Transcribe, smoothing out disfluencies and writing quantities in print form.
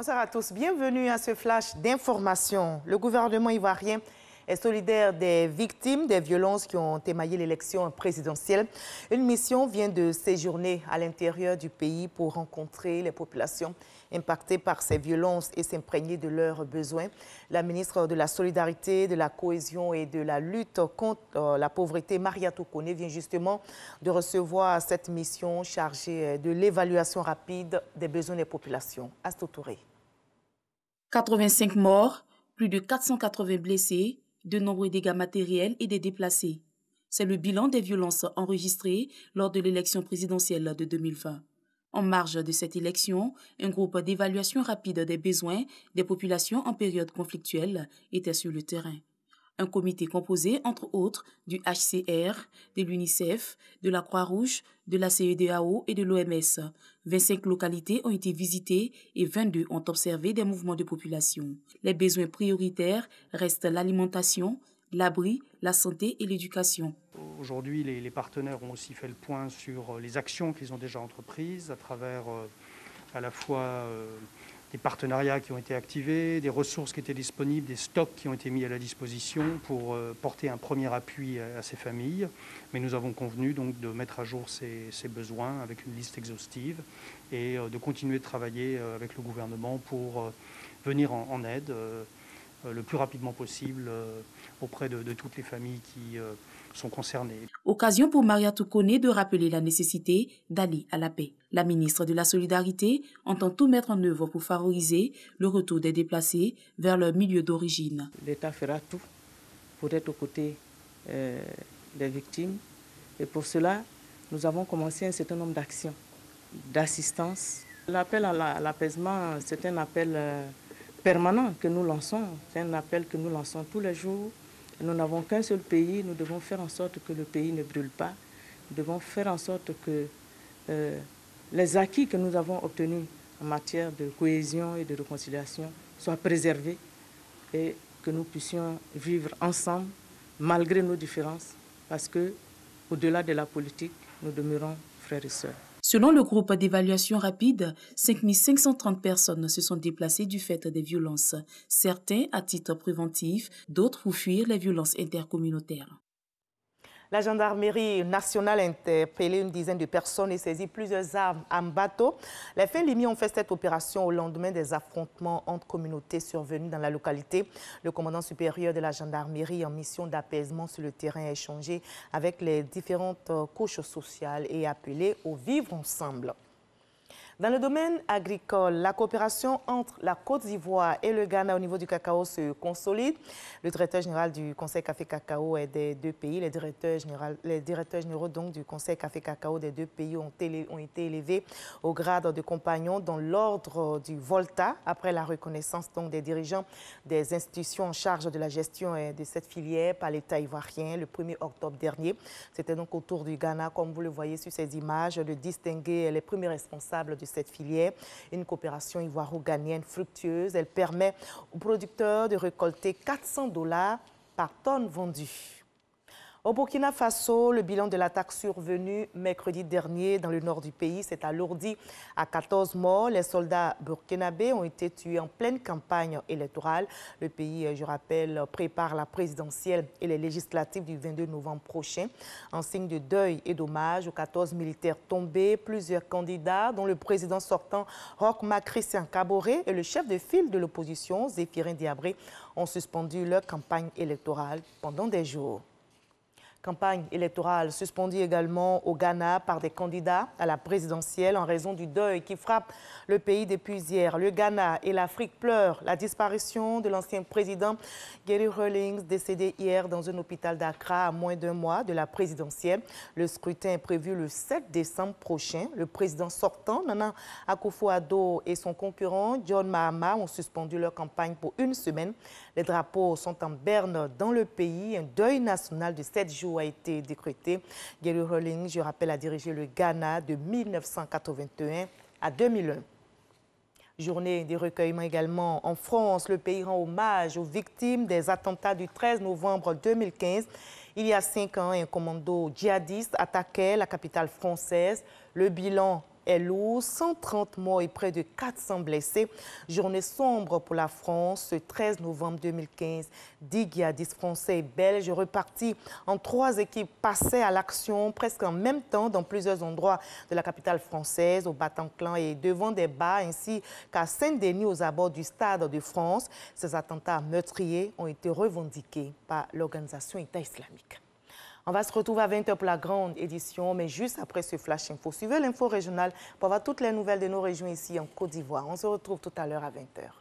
Bonsoir à tous, bienvenue à ce flash d'information. Le gouvernement ivoirien est solidaire des victimes des violences qui ont émaillé l'élection présidentielle. Une mission vient de séjourner à l'intérieur du pays pour rencontrer les populations impactées par ces violences et s'imprégner de leurs besoins. La ministre de la Solidarité, de la Cohésion et de la lutte contre la pauvreté, Mariatou Koné, vient justement de recevoir cette mission chargée de l'évaluation rapide des besoins des populations. Astou Touré. 85 morts, plus de 480 blessés, de nombreux dégâts matériels et des déplacés. C'est le bilan des violences enregistrées lors de l'élection présidentielle de 2020. En marge de cette élection, un groupe d'évaluation rapide des besoins des populations en période conflictuelle était sur le terrain. Un comité composé, entre autres, du HCR, de l'UNICEF, de la Croix-Rouge, de la CEDEAO et de l'OMS. 25 localités ont été visitées et 22 ont observé des mouvements de population. Les besoins prioritaires restent l'alimentation, l'abri, la santé et l'éducation. Aujourd'hui, les partenaires ont aussi fait le point sur les actions qu'ils ont déjà entreprises à travers à la fois des partenariats qui ont été activés, des ressources qui étaient disponibles, des stocks qui ont été mis à la disposition pour porter un premier appui à ces familles. Mais nous avons convenu donc de mettre à jour ces besoins avec une liste exhaustive et de continuer de travailler avec le gouvernement pour venir en aide le plus rapidement possible auprès de toutes les familles qui sont concernées. Occasion pour Mariatou Koné de rappeler la nécessité d'aller à la paix. La ministre de la Solidarité entend tout mettre en œuvre pour favoriser le retour des déplacés vers leur milieu d'origine. L'État fera tout pour être aux côtés des victimes. Et pour cela, nous avons commencé un certain nombre d'actions, d'assistance. L'appel à l'apaisement, c'est un appel permanent que nous lançons. C'est un appel que nous lançons tous les jours. Nous n'avons qu'un seul pays. Nous devons faire en sorte que le pays ne brûle pas. Nous devons faire en sorte que les acquis que nous avons obtenus en matière de cohésion et de réconciliation soient préservés et que nous puissions vivre ensemble malgré nos différences parce que, au-delà de la politique, nous demeurons frères et sœurs. Selon le groupe d'évaluation rapide, 5 530 personnes se sont déplacées du fait des violences, certains à titre préventif, d'autres pour fuir les violences intercommunautaires. La gendarmerie nationale a interpellé une dizaine de personnes et saisi plusieurs armes en bateau. Les FNLIMI ont fait cette opération au lendemain des affrontements entre communautés survenus dans la localité. Le commandant supérieur de la gendarmerie en mission d'apaisement sur le terrain a échangé avec les différentes couches sociales et appelé au vivre ensemble. Dans le domaine agricole, la coopération entre la Côte d'Ivoire et le Ghana au niveau du cacao se consolide. Le directeur général du Conseil Café Cacao est des deux pays. Les directeurs généraux donc, du Conseil Café Cacao des deux pays ont été élevés au grade de compagnons dans l'ordre du Volta après la reconnaissance donc, des dirigeants des institutions en charge de la gestion de cette filière par l'État ivoirien le 1er octobre dernier. C'était donc au tour du Ghana, comme vous le voyez sur ces images, de distinguer les premiers responsables de cette filière. Une coopération ivoiro-ghanienne fructueuse. Elle permet aux producteurs de récolter $400 par tonne vendue. Au Burkina Faso, le bilan de l'attaque survenue mercredi dernier dans le nord du pays s'est alourdi à 14 morts. Les soldats burkinabés ont été tués en pleine campagne électorale. Le pays, je rappelle, prépare la présidentielle et les législatives du 22 novembre prochain. En signe de deuil et d'hommage aux 14 militaires tombés, plusieurs candidats, dont le président sortant Roch-Marc Christian Kaboré et le chef de file de l'opposition, Zéphirin Diabré, ont suspendu leur campagne électorale pendant des jours. Campagne électorale suspendue également au Ghana par des candidats à la présidentielle en raison du deuil qui frappe le pays depuis hier. Le Ghana et l'Afrique pleurent la disparition de l'ancien président Gary Rawlings, décédé hier dans un hôpital d'Accra à moins d'un mois de la présidentielle. Le scrutin est prévu le 7 décembre prochain. Le président sortant, Nana Akufo-Addo, et son concurrent John Mahama ont suspendu leur campagne pour une semaine. Les drapeaux sont en berne dans le pays. Un deuil national de 7 jours a été décrété. Gary Rawlings, je rappelle, a dirigé le Ghana de 1981 à 2001. Journée des recueillements également en France. Le pays rend hommage aux victimes des attentats du 13 novembre 2015. Il y a 5 ans, un commando djihadiste attaquait la capitale française. Le bilan est lourd, 130 morts et près de 400 blessés. Journée sombre pour la France, ce 13 novembre 2015. 10 djihadistes français et belges repartis en 3 équipes passaient à l'action presque en même temps dans plusieurs endroits de la capitale française, au Bataclan et devant des bars, ainsi qu'à Saint-Denis aux abords du Stade de France. Ces attentats meurtriers ont été revendiqués par l'organisation État islamique. On va se retrouver à 20h pour la grande édition, mais juste après ce Flash Info. Suivez l'info régionale pour avoir toutes les nouvelles de nos régions ici en Côte d'Ivoire. On se retrouve tout à l'heure à 20h.